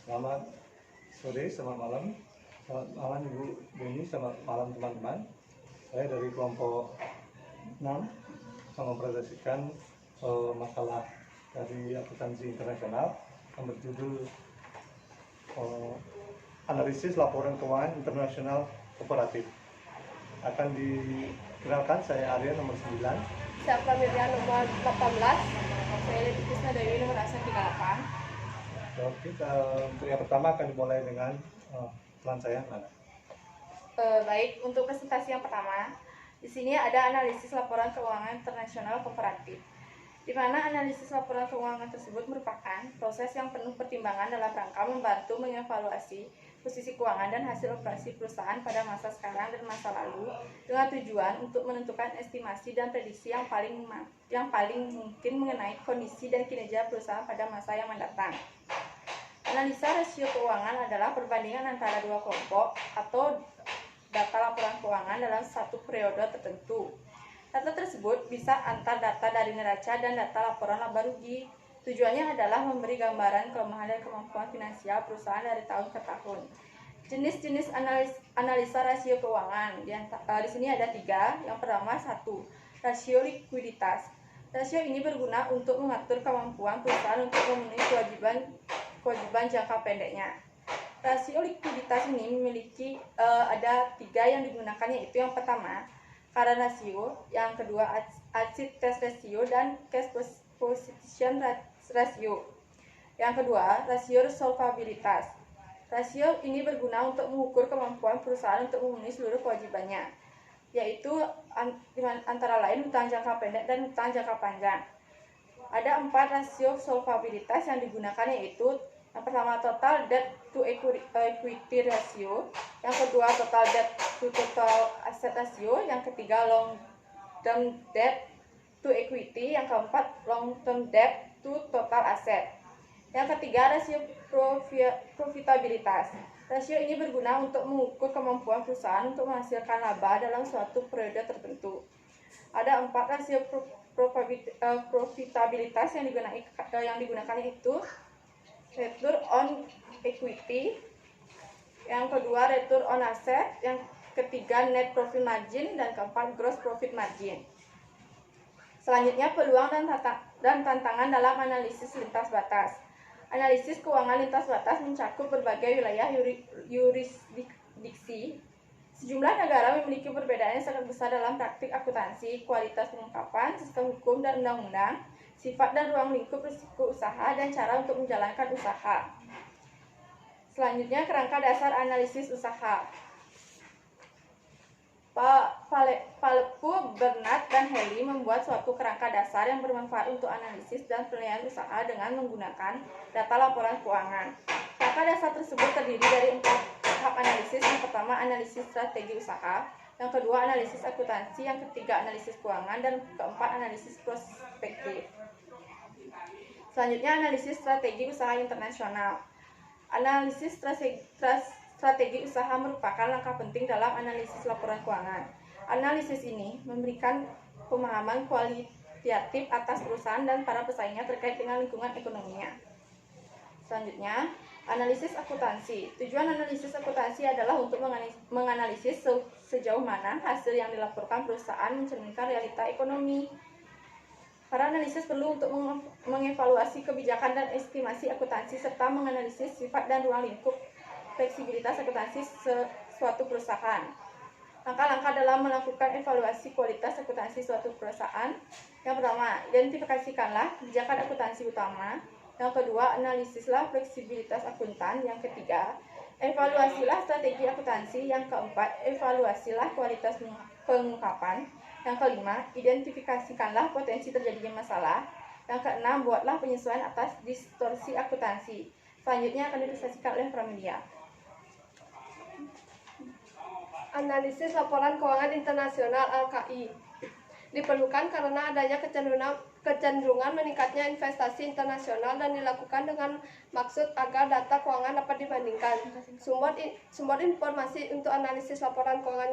Selamat sore, selamat malam. Selamat malam Ibu Beni, selamat malam teman-teman. Saya dari kelompok 6 mempresentasikan masalah dari akuntansi internasional yang berjudul analisis laporan keuangan internasional kooperatif. Akan dikenalkan, saya Arya nomor 9. Saya Pramirya nomor 18. Saya Leti Krisna Dewi nomor asa 38. Oke, untuk yang pertama akan dimulai dengan teman saya, Nana. Baik, untuk presentasi yang pertama, di sini ada analisis laporan keuangan internasional kooperatif, di mana analisis laporan keuangan tersebut merupakan proses yang penuh pertimbangan dalam rangka membantu mengevaluasi posisi keuangan dan hasil operasi perusahaan pada masa sekarang dan masa lalu, dengan tujuan untuk menentukan estimasi dan prediksi yang paling mungkin mengenai kondisi dan kinerja perusahaan pada masa yang mendatang. Analisa rasio keuangan adalah perbandingan antara dua kelompok atau data laporan keuangan dalam satu periode tertentu. Data tersebut bisa antar data dari neraca dan data laporan laba rugi. Tujuannya adalah memberi gambaran kelemahan dan kemampuan finansial perusahaan dari tahun ke tahun. Jenis-jenis analisa rasio keuangan di sini ada 3. Yang pertama, 1. Rasio likuiditas. Rasio ini berguna untuk mengatur kemampuan perusahaan untuk memenuhi kewajiban jangka pendeknya. Rasio likuiditas ini memiliki ada 3 yang digunakan, yaitu yang pertama current ratio, yang kedua asset test ratio, dan cash position ratio. Yang kedua, rasio solvabilitas. Rasio ini berguna untuk mengukur kemampuan perusahaan untuk memenuhi seluruh kewajibannya, yaitu antara lain hutang jangka pendek dan hutang jangka panjang. Ada 4 rasio solvabilitas yang digunakan, yaitu yang pertama total debt to equity ratio, yang kedua total debt to total asset ratio, yang ketiga long term debt to equity, yang keempat long term debt to total asset. Yang ketiga, rasio profitabilitas. Rasio ini berguna untuk mengukur kemampuan perusahaan untuk menghasilkan laba dalam suatu periode tertentu. Ada 4 rasio profitabilitas yang digunakan, yaitu return on equity, yang kedua return on asset, yang ketiga net profit margin, dan keempat gross profit margin. Selanjutnya, peluang dan tantangan dalam analisis lintas batas. Analisis keuangan lintas batas mencakup berbagai wilayah yurisdiksi. Sejumlah negara memiliki perbedaan yang sangat besar dalam praktik akuntansi, kualitas pengungkapan, sistem hukum dan undang-undang, sifat dan ruang lingkup risiko usaha, dan cara untuk menjalankan usaha. Selanjutnya, kerangka dasar analisis usaha. Palepu, Bernard, dan Haley membuat suatu kerangka dasar yang bermanfaat untuk analisis dan penilaian usaha dengan menggunakan data laporan keuangan. Kerangka dasar tersebut terdiri dari 4 tahap analisis. Yang pertama, analisis strategi usaha, yang kedua analisis akuntansi, yang ketiga analisis keuangan, dan keempat analisis prospektif. Selanjutnya, analisis strategi usaha internasional. Analisis strategi usaha merupakan langkah penting dalam analisis laporan keuangan. Analisis ini memberikan pemahaman kualitatif atas perusahaan dan para pesaingnya terkait dengan lingkungan ekonominya. Selanjutnya, analisis akuntansi. Tujuan analisis akuntansi adalah untuk menganalisis sejauh mana hasil yang dilaporkan perusahaan mencerminkan realita ekonomi. Para analisis perlu untuk mengevaluasi kebijakan dan estimasi akuntansi serta menganalisis sifat dan ruang lingkup fleksibilitas akuntansi suatu perusahaan. Langkah-langkah dalam melakukan evaluasi kualitas akuntansi suatu perusahaan. Yang pertama, identifikasikanlah kebijakan akuntansi utama. Yang kedua, analisislah fleksibilitas akuntan. Yang ketiga, evaluasilah strategi akuntansi. Yang keempat, evaluasilah kualitas pengungkapan. Yang kelima, identifikasikanlah potensi terjadinya masalah. Yang keenam, buatlah penyesuaian atas distorsi akuntansi. Selanjutnya akan dipresentasikan oleh Pramedia. Analisis laporan keuangan internasional (LKI) diperlukan karena adanya kecenderungan meningkatnya investasi internasional dan dilakukan dengan maksud agar data keuangan dapat dibandingkan. Sumber informasi untuk analisis laporan keuangan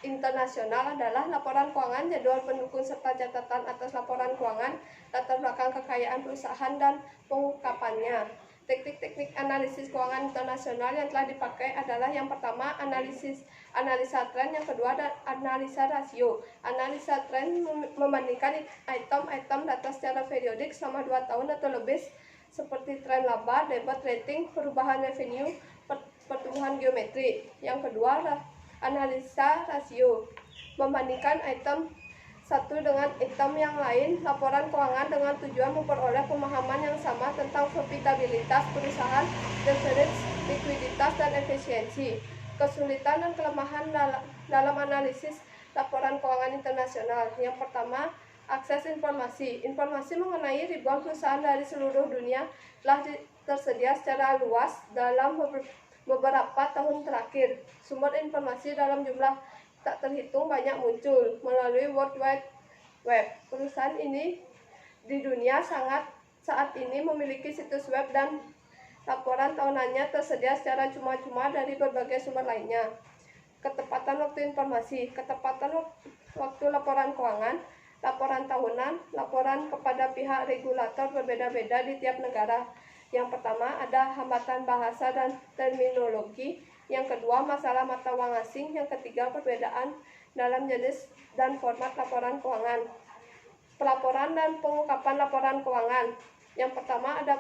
internasional adalah laporan keuangan, jadwal pendukung serta catatan atas laporan keuangan, latar belakang kekayaan perusahaan dan pengungkapannya. Teknik-teknik analisis keuangan internasional yang telah dipakai adalah yang pertama analisa tren, yang kedua analisa rasio. Analisa tren membandingkan item-item data secara periodik selama 2 tahun atau lebih seperti tren laba, debit rating, perubahan revenue, pertumbuhan geometri. Yang kedua analisa rasio, membandingkan item satu dengan item yang lain, laporan keuangan dengan tujuan memperoleh pemahaman yang sama tentang profitabilitas perusahaan, leverage, likuiditas, dan efisiensi. Kesulitan dan kelemahan dalam analisis laporan keuangan internasional. Yang pertama, akses informasi. Informasi mengenai ribuan perusahaan dari seluruh dunia telah tersedia secara luas dalam beberapa tahun terakhir. Sumber informasi dalam jumlah tak terhitung banyak muncul melalui World Wide Web. Perusahaan ini di dunia saat ini memiliki situs web dan laporan tahunannya tersedia secara cuma-cuma dari berbagai sumber lainnya. Ketepatan waktu informasi. Ketepatan waktu laporan keuangan, laporan tahunan, laporan kepada pihak regulator berbeda-beda di tiap negara. Yang pertama, ada hambatan bahasa dan terminologi. Yang kedua, masalah mata uang asing. Yang ketiga, perbedaan dalam jenis dan format laporan keuangan. Pelaporan dan pengungkapan laporan keuangan. Yang pertama, ada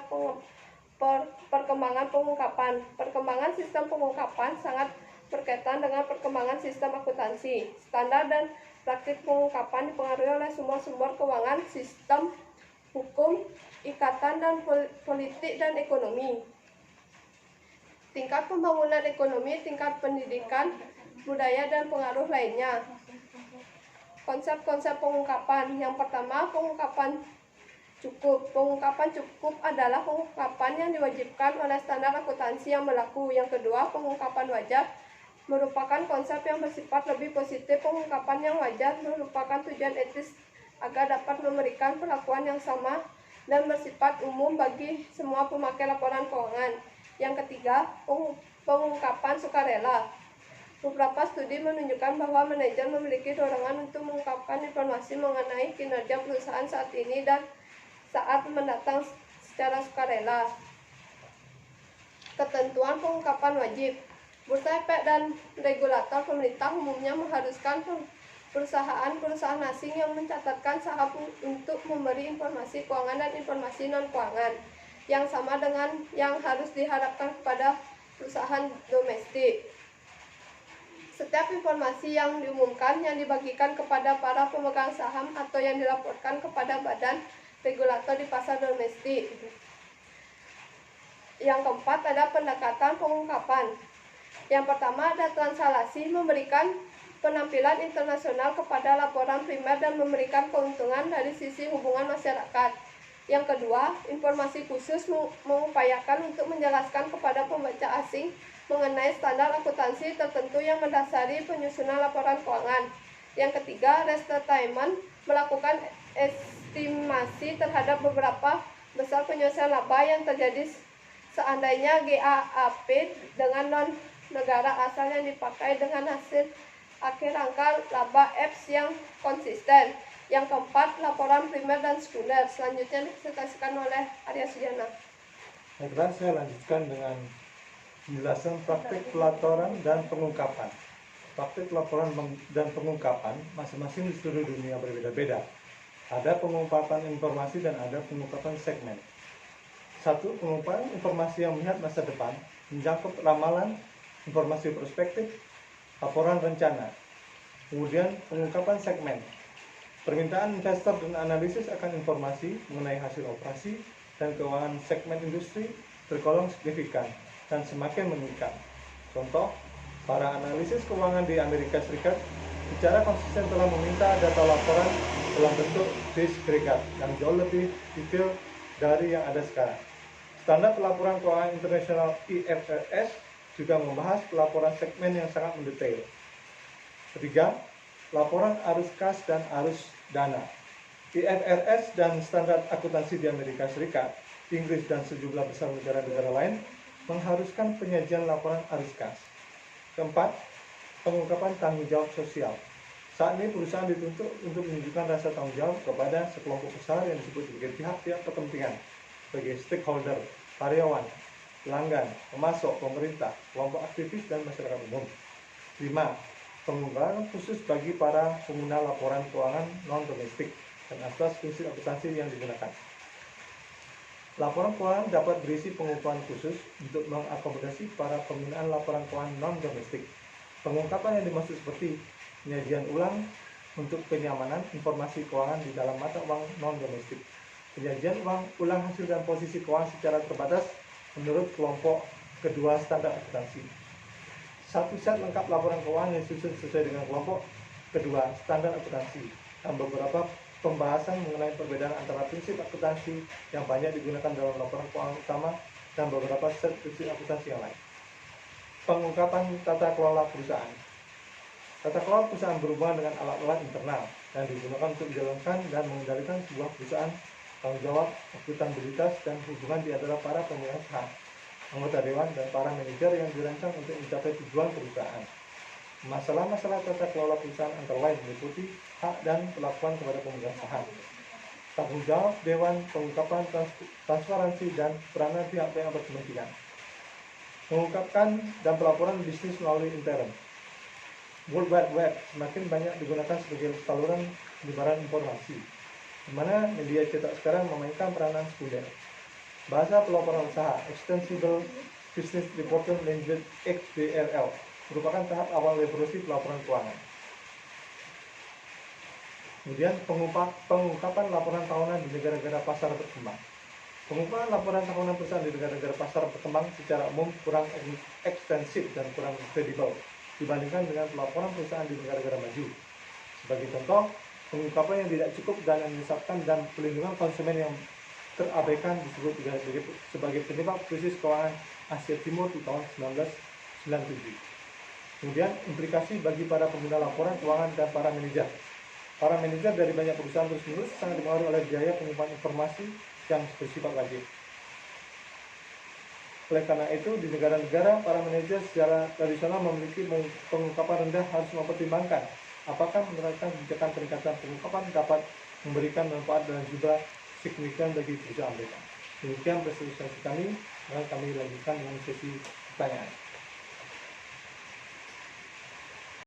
perkembangan pengungkapan. Perkembangan sistem pengungkapan sangat berkaitan dengan perkembangan sistem akuntansi. Standar dan praktik pengungkapan dipengaruhi oleh sumber-sumber keuangan, sistem, hukum, ikatan, dan politik dan ekonomi. Tingkat pembangunan ekonomi, tingkat pendidikan, budaya, dan pengaruh lainnya. Konsep-konsep pengungkapan. Yang pertama, pengungkapan cukup. Pengungkapan cukup adalah pengungkapan yang diwajibkan oleh standar akuntansi yang berlaku. Yang kedua, pengungkapan wajar merupakan konsep yang bersifat lebih positif. Pengungkapan yang wajar merupakan tujuan etis agar dapat memberikan perlakuan yang sama dan bersifat umum bagi semua pemakai laporan keuangan. Yang ketiga, pengungkapan sukarela. Beberapa studi menunjukkan bahwa manajer memiliki dorongan untuk mengungkapkan informasi mengenai kinerja perusahaan saat ini dan saat mendatang secara sukarela. Ketentuan pengungkapan wajib. Bursa Efek dan regulator pemerintah umumnya mengharuskan perusahaan-perusahaan asing yang mencatatkan saham untuk memberi informasi keuangan dan informasi non-keuangan yang sama dengan yang harus diharapkan kepada perusahaan domestik. Setiap informasi yang diumumkan yang dibagikan kepada para pemegang saham atau yang dilaporkan kepada badan regulator di pasar domestik. Yang keempat, ada pendekatan pengungkapan. Yang pertama, ada translasi, memberikan penampilan internasional kepada laporan primer dan memberikan keuntungan dari sisi hubungan masyarakat. Yang kedua, informasi khusus mengupayakan untuk menjelaskan kepada pembaca asing mengenai standar akuntansi tertentu yang mendasari penyusunan laporan keuangan. Yang ketiga, restatement, melakukan estimasi terhadap beberapa besar penyelesaian laba yang terjadi seandainya GAAP dengan non-negara asal yang dipakai dengan hasil akhir angka laba EPS yang konsisten. Yang keempat, laporan primer dan sekunder. Selanjutnya dipresentasikan oleh Arya Sujana. Baiklah, saya lanjutkan dengan penjelasan praktik pelaporan dan pengungkapan. Praktik laporan dan pengungkapan masing-masing di seluruh dunia berbeda-beda. Ada pengungkapan informasi dan ada pengungkapan segmen. Satu, pengungkapan informasi yang melihat masa depan, mencakup ramalan, informasi prospektif, laporan rencana. Kemudian pengungkapan segmen. Permintaan investor dan analisis akan informasi mengenai hasil operasi dan keuangan segmen industri tergolong signifikan dan semakin meningkat. Contoh, para analisis keuangan di Amerika Serikat secara konsisten telah meminta data laporan dalam bentuk disagregat yang jauh lebih detail dari yang ada sekarang. Standar pelaporan keuangan internasional IFRS juga membahas pelaporan segmen yang sangat mendetail. Ketiga, laporan arus kas dan arus dana. IFRS dan standar akuntansi di Amerika Serikat, Inggris, dan sejumlah besar negara-negara lain mengharuskan penyajian laporan arus kas. Keempat, pengungkapan tanggung jawab sosial. Saat ini perusahaan dituntut untuk menunjukkan rasa tanggung jawab kepada sekelompok besar yang disebut sebagai pihak-pihak kepentingan sebagai stakeholder karyawan, pelanggan, pemasok, pemerintah, kelompok aktivis, dan masyarakat umum. 5. Pengungkapan khusus bagi para pengguna laporan keuangan non-domestik dan asas prinsip akuntansi yang digunakan. Laporan keuangan dapat berisi pengungkapan khusus untuk mengakomodasi para penggunaan laporan keuangan non-domestik. Pengungkapan yang dimaksud seperti penyajian ulang untuk kenyamanan informasi keuangan di dalam mata uang non-domestik, penyajian ulang hasil dan posisi keuangan secara terbatas menurut kelompok kedua standar akuntansi. Satu set lengkap laporan keuangan yang disusun sesuai dengan kelompok kedua standar akuntansi, dan beberapa pembahasan mengenai perbedaan antara prinsip akuntansi yang banyak digunakan dalam laporan keuangan utama dan beberapa set prinsip akuntansi yang lain. Pengungkapan tata kelola perusahaan. Tata kelola perusahaan berhubungan dengan alat-alat internal yang digunakan untuk menjalankan dan mengendalikan sebuah perusahaan, tanggung jawab, akuntabilitas, dan hubungan di antara para pemegang saham, anggota dewan, dan para manajer yang dirancang untuk mencapai tujuan perusahaan. Masalah-masalah tata kelola perusahaan antara lain meliputi hak dan perlakuan kepada pemegang saham, tanggung jawab dewan, pengungkapan transparansi, dan peranan pihak-pihak berkepentingan. Mengungkapkan dan pelaporan bisnis melalui internet. World Wide Web semakin banyak digunakan sebagai saluran penyebaran informasi, di mana media cetak sekarang memainkan peranan sekunder. Bahasa pelaporan usaha, Extensible Business Reporting Language (XBRL), merupakan tahap awal revolusi pelaporan keuangan. Kemudian pengungkapan laporan tahunan di negara-negara pasar berkembang. Pengumpulan laporan tahunan perusahaan di negara-negara pasar berkembang secara umum kurang ekstensif dan kurang kredibel dibandingkan dengan pelaporan perusahaan di negara-negara maju. Sebagai contoh, pengungkapan yang tidak cukup dan yang menyesatkan dan pelindungan konsumen yang terabaikan disebut sebagai penyebab krisis keuangan Asia Timur di tahun 1997. Kemudian implikasi bagi para pengguna laporan keuangan dan para manajer. Para manajer dari banyak perusahaan terus-menerus sangat dipengaruhi oleh biaya pengumpulan informasi yang bersifat wajib. Oleh karena itu, di negara-negara, para manajer secara tradisional memiliki pengungkapan rendah harus mempertimbangkan apakah menerapkan kebijakan peningkatan pengungkapan dapat memberikan manfaat dan jumlah signifikan bagi perusahaan mereka. Demikian presentasi kami, dan kami lanjutkan dengan sesi pertanyaan.